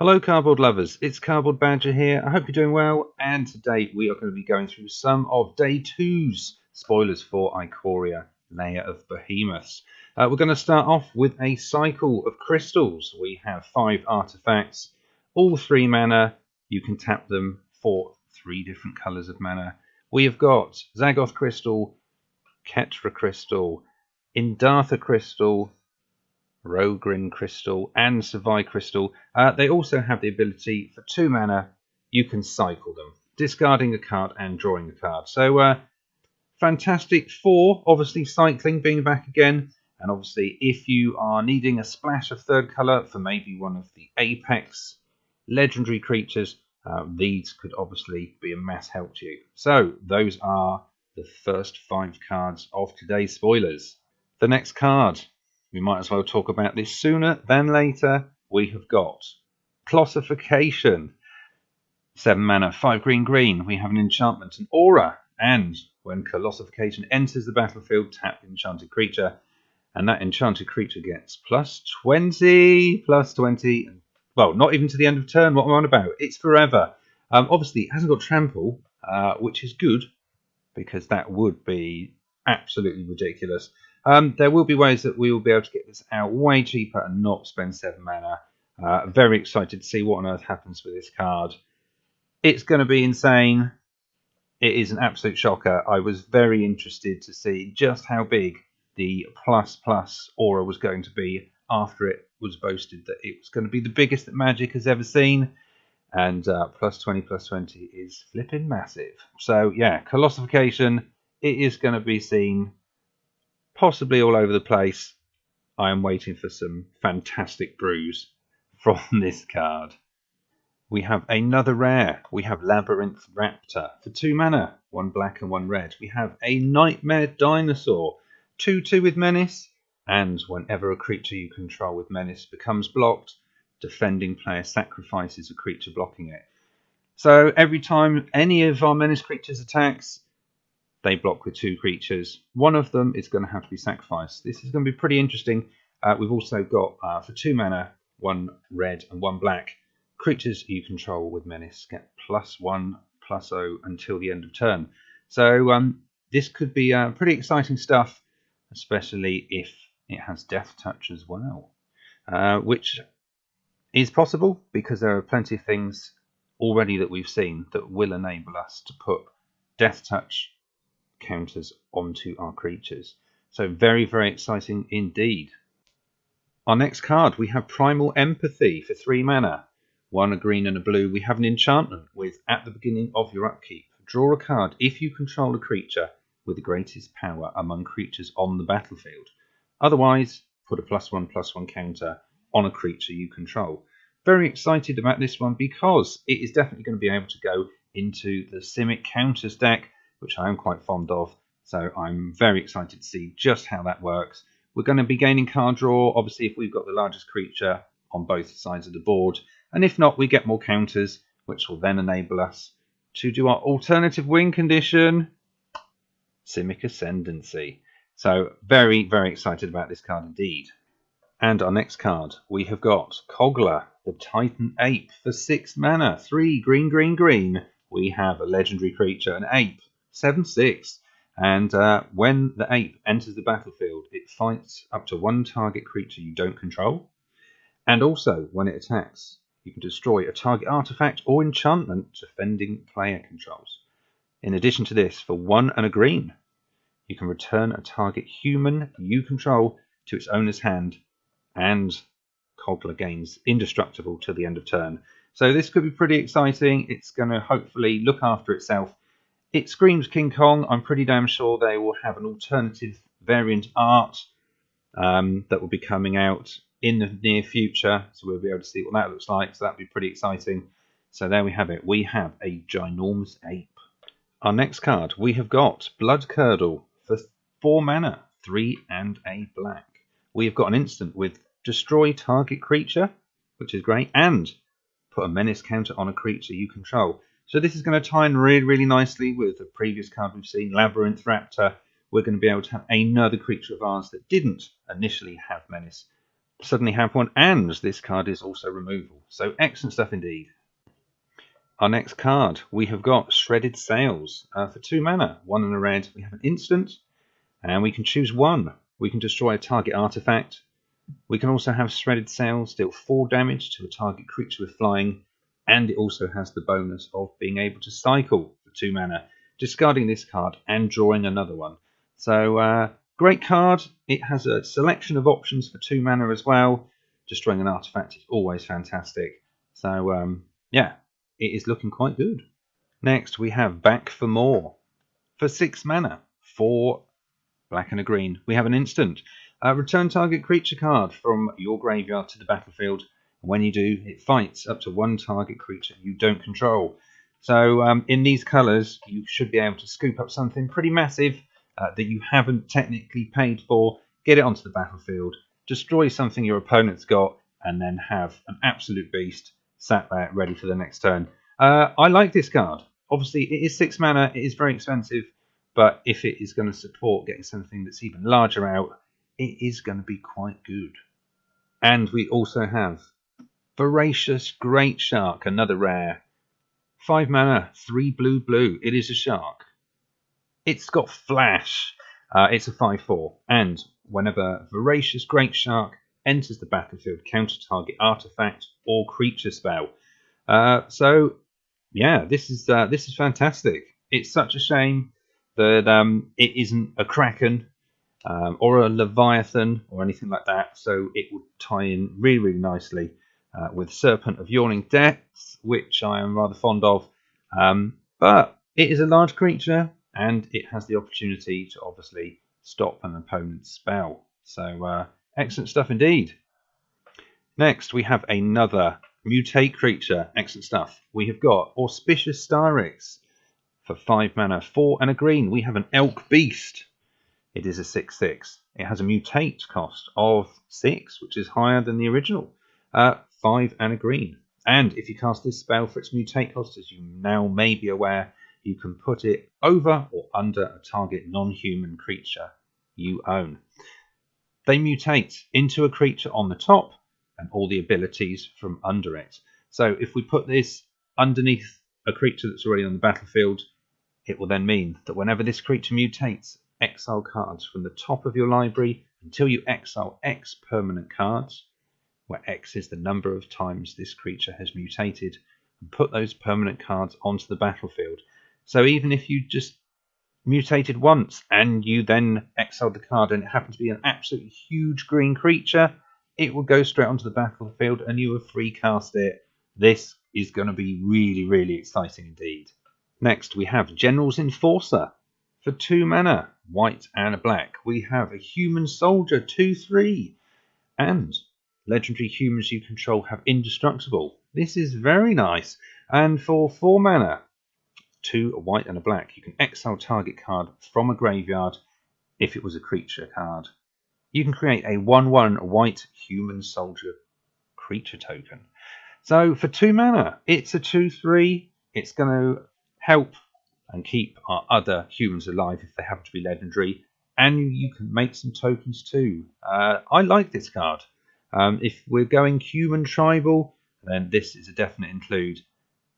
Hello cardboard lovers, it's Cardboard Badger here. I hope you're doing well, and today we are going to be going through some of Day 2's spoilers for Ikoria, Lair of Behemoths. We're going to start off with a cycle of crystals. We have 5 artifacts, all 3 mana. You can tap them for 3 different colours of mana. We have got Zagoth Crystal, Ketra Crystal, Indartha Crystal, Rogrin Crystal and Savai Crystal. They also have the ability for 2 mana, you can cycle them, discarding a card and drawing a card. So fantastic for obviously cycling, being back again, and obviously if you are needing a splash of 3rd colour for maybe one of the Apex legendary creatures, these could obviously be a mass help to you. So those are the first 5 cards of today's spoilers. The next card, we might as well talk about this sooner than later. We have got Colossification. 7 mana, 5 green. We have an enchantment, an aura, and when Colossification enters the battlefield, tap enchanted creature, and that enchanted creature gets +20, +20. Well, not even to the end of turn. What am I on about? It's forever. Obviously, it hasn't got trample, which is good because that would be absolutely ridiculous. There will be ways that we will be able to get this out way cheaper and not spend 7 mana. Very excited to see what on earth happens with this card. It's going to be insane. It is an absolute shocker. I was very interested to see just how big the ++ aura was going to be after it was boasted that it was going to be the biggest that Magic has ever seen. And +20 is flipping massive. So yeah, Colossification, it is going to be seen possibly all over the place. I am waiting for some fantastic brews from this card. We have another rare. We have Labyrinth Raptor for 2 mana, 1 black and 1 red. We have a Nightmare Dinosaur, 2/2 with Menace, and whenever a creature you control with Menace becomes blocked, defending player sacrifices a creature blocking it. So every time any of our Menace creatures attacks, they block with 2 creatures. One of them is going to have to be sacrificed. This is going to be pretty interesting. We've also got, for 2 mana, 1 red and 1 black. Creatures you control with Menace get +1/+0 until the end of turn. So this could be pretty exciting stuff, especially if it has Death Touch as well, which is possible because there are plenty of things already that we've seen that will enable us to put Death Touch counters onto our creatures. So very, very exciting indeed. Our next card, we have Primal Empathy for 3 mana. 1 a green and a blue. We have an enchantment with, at the beginning of your upkeep, draw a card if you control a creature with the greatest power among creatures on the battlefield. Otherwise, put a +1/+1 counter on a creature you control. Very excited about this one because it is definitely going to be able to go into the Simic counters deck, which I am quite fond of. So I'm very excited to see just how that works. We're going to be gaining card draw, obviously, if we've got the largest creature on both sides of the board. And if not, we get more counters, which will then enable us to do our alternative win condition, Simic Ascendancy. So very, very excited about this card indeed. And our next card, we have got Kogla, the Titan Ape for 6 mana, 3 green. We have a legendary creature, an ape, 7/6. And when the ape enters the battlefield, it fights up to 1 target creature you don't control. And also, when it attacks, you can destroy a target artifact or enchantment defending player controls. In addition to this, for 1 and a green, you can return a target human you control to its owner's hand, and Kogla gains indestructible till the end of turn. So this could be pretty exciting. It's going to hopefully look after itself. It screams King Kong. I'm pretty damn sure they will have an alternative variant art that will be coming out in the near future, so we'll be able to see what that looks like. So that'd be pretty exciting. So there we have it. We have a ginormous ape. Our next card, we have got Blood Curdle for 4 mana, 3 and a black. We have got an instant with destroy target creature, which is great, and put a menace counter on a creature you control. So this is going to tie in really, really nicely with the previous card we've seen, Labyrinth Raptor. We're going to be able to have another creature of ours that didn't initially have menace suddenly have one, and this card is also removal. So excellent stuff indeed. Our next card, we have got Shredded Sails. For 2 mana, 1 and a red, we have an instant, and we can choose one. We can destroy a target artifact. We can also have Shredded Sails deal 4 damage to a target creature with flying, and it also has the bonus of being able to cycle for 2 mana, discarding this card and drawing another one. So, great card. It has a selection of options for 2 mana as well. Destroying an artifact is always fantastic. So, yeah, it is looking quite good. Next, we have Back for More. For 6 mana, 4 black and a green, we have an instant. Return target creature card from your graveyard to the battlefield. When you do, it fights up to 1 target creature you don't control. So in these colours, you should be able to scoop up something pretty massive that you haven't technically paid for, get it onto the battlefield, destroy something your opponent's got, and then have an absolute beast sat there ready for the next turn. I like this card. Obviously, it is 6 mana, it is very expensive, but if it is going to support getting something that's even larger out, it is going to be quite good. And we also have Voracious Great Shark, another rare. 5 mana, 3 blue. It is a shark. It's got flash. It's a 5/4. And whenever Voracious Great Shark enters the battlefield, counter target artifact or creature spell. So yeah, this is fantastic. It's such a shame that it isn't a Kraken or a Leviathan or anything like that. So it would tie in really nicely with Serpent of Yawning Depths, which I am rather fond of. But it is a large creature, and it has the opportunity to obviously stop an opponent's spell. So excellent stuff indeed. Next, we have another Mutate creature. Excellent stuff. We have got Auspicious Styrix. For 5 mana, 4 and a green, we have an Elk Beast. It is a 6/6. It has a mutate cost of 6, which is higher than the original. 5 and a green. And if you cast this spell for its mutate cost, as you now may be aware, you can put it over or under a target non-human creature you own. They mutate into a creature on the top and all the abilities from under it. So if we put this underneath a creature that's already on the battlefield, it will then mean that whenever this creature mutates, exile cards from the top of your library until you exile X permanent cards, where X is the number of times this creature has mutated, and put those permanent cards onto the battlefield. So even if you just mutated once and you then exiled the card and it happens to be an absolutely huge green creature, it will go straight onto the battlefield and you will free cast it. This is going to be really exciting indeed. Next, we have General's Enforcer. For 2 mana, white and a black, we have a Human Soldier 2/3. And legendary humans you control have Indestructible. This is very nice. And for 4 mana, 2 a white and a black, you can exile target card from a graveyard if it was a creature card. You can create a 1/1 white Human Soldier creature token. So for 2 mana, it's a 2/3. It's going to help and keep our other humans alive if they happen to be legendary, and you can make some tokens too. I like this card. If we're going human tribal, then this is a definite include.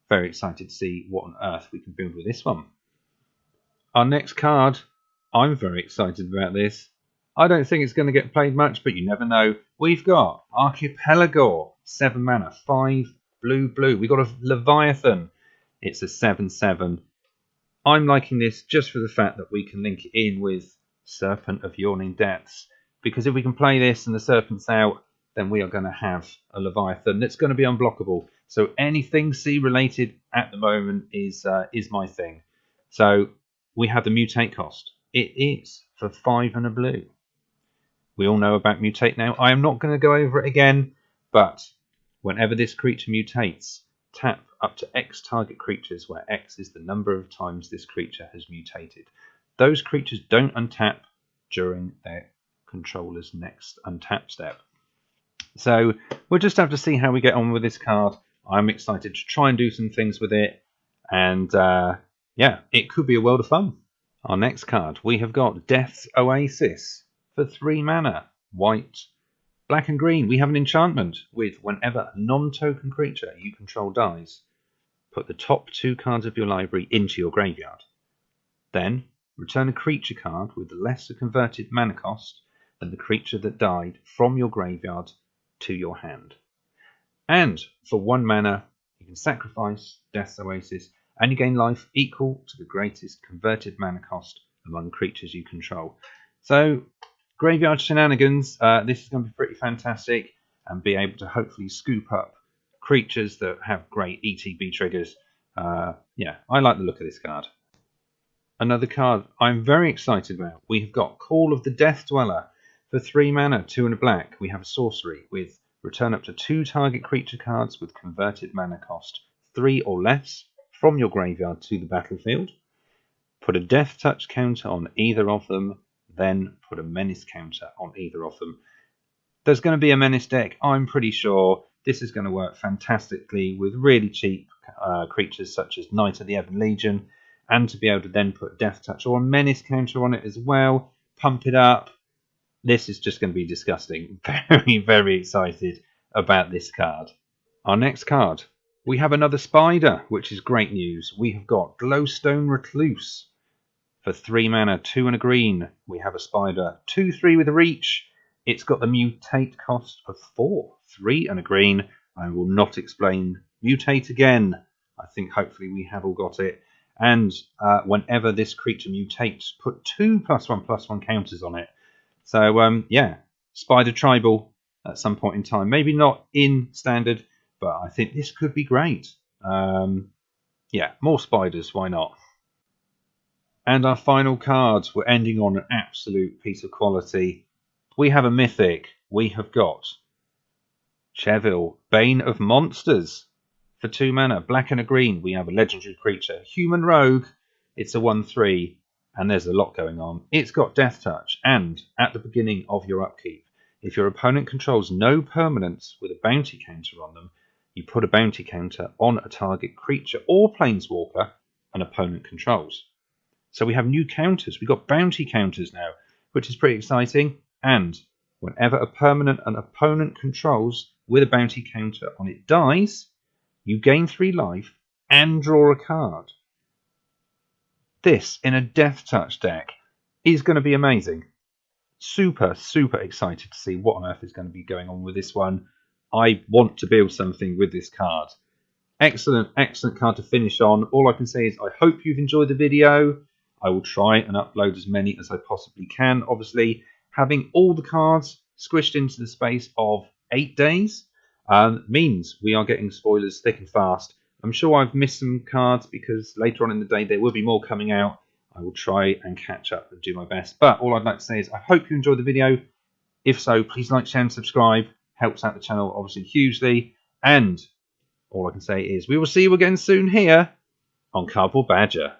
Very excited to see what on earth we can build with this one. Our next card, I'm very excited about this. I don't think it's going to get played much, but you never know. We've got Archipelago, 7 mana, 5 blue. We've got a Leviathan. It's a 7/7. I'm liking this just for the fact that we can link it in with Serpent of Yawning Depths. Because if we can play this and the Serpent's out, then we are going to have a Leviathan that's going to be unblockable. So anything sea related at the moment is my thing. So we have the mutate cost. It is for 5 and a blue. We all know about mutate now. I am not going to go over it again, but whenever this creature mutates, tap up to X target creatures, where X is the number of times this creature has mutated. Those creatures don't untap during their controller's next untap step. So we'll just have to see how we get on with this card. I'm excited to try and do some things with it, and yeah, it could be a world of fun. Our next card, we have got Death's Oasis for 3 mana, white Black and green, we have an enchantment with whenever a non-token creature you control dies, put the top 2 cards of your library into your graveyard. Then, return a creature card with lesser converted mana cost than the creature that died from your graveyard to your hand. And for 1 mana, you can sacrifice Death's Oasis and you gain life equal to the greatest converted mana cost among creatures you control. So, graveyard shenanigans, this is going to be pretty fantastic and be able to hopefully scoop up creatures that have great ETB triggers. Yeah, I like the look of this card. Another card I'm very excited about. We have got Call of the Death Dweller. For 3 mana, 2 and a black, we have a sorcery with return up to 2 target creature cards with converted mana cost 3 or less from your graveyard to the battlefield. Put a Death Touch counter on either of them, then put a Menace counter on either of them. There's going to be a Menace deck. I'm pretty sure this is going to work fantastically with really cheap creatures such as Knight of the Ebon Legion, and to be able to then put Death Touch or a Menace counter on it as well, pump it up. This is just going to be disgusting. Very, very excited about this card. Our next card, we have another spider, which is great news. We have got Glowstone Recluse. For 3 mana, 2 and a green, we have a spider, 2/3 with a reach. It's got the mutate cost of 4, 3 and a green. I will not explain mutate again. I think hopefully we have all got it. And whenever this creature mutates, put 2 +1/+1 counters on it. So yeah, spider tribal at some point in time. Maybe not in standard, but I think this could be great. Yeah, more spiders, why not? And our final cards, we're ending on an absolute piece of quality. We have a mythic. We have got Cheville, Bane of Monsters. For 2 mana, black and a green, we have a legendary creature, Human Rogue. It's a 1/3, and there's a lot going on. It's got Death Touch, and at the beginning of your upkeep, if your opponent controls no permanents with a bounty counter on them, you put a bounty counter on a target creature or planeswalker an opponent controls. So we have new counters. We've got bounty counters now, which is pretty exciting. And whenever a permanent an opponent controls with a bounty counter on it dies, you gain 3 life and draw a card. This, in a Death Touch deck, is going to be amazing. Super, super excited to see what on earth is going to be going on with this one. I want to build something with this card. Excellent, excellent card to finish on. All I can say is I hope you've enjoyed the video. I will try and upload as many as I possibly can. Obviously, having all the cards squished into the space of 8 days means we are getting spoilers thick and fast. I'm sure I've missed some cards because later on in the day there will be more coming out. I will try and catch up and do my best. But all I'd like to say is I hope you enjoyed the video. If so, please like, share and subscribe. Helps out the channel obviously hugely. And all I can say is we will see you again soon here on Cardboard Badger.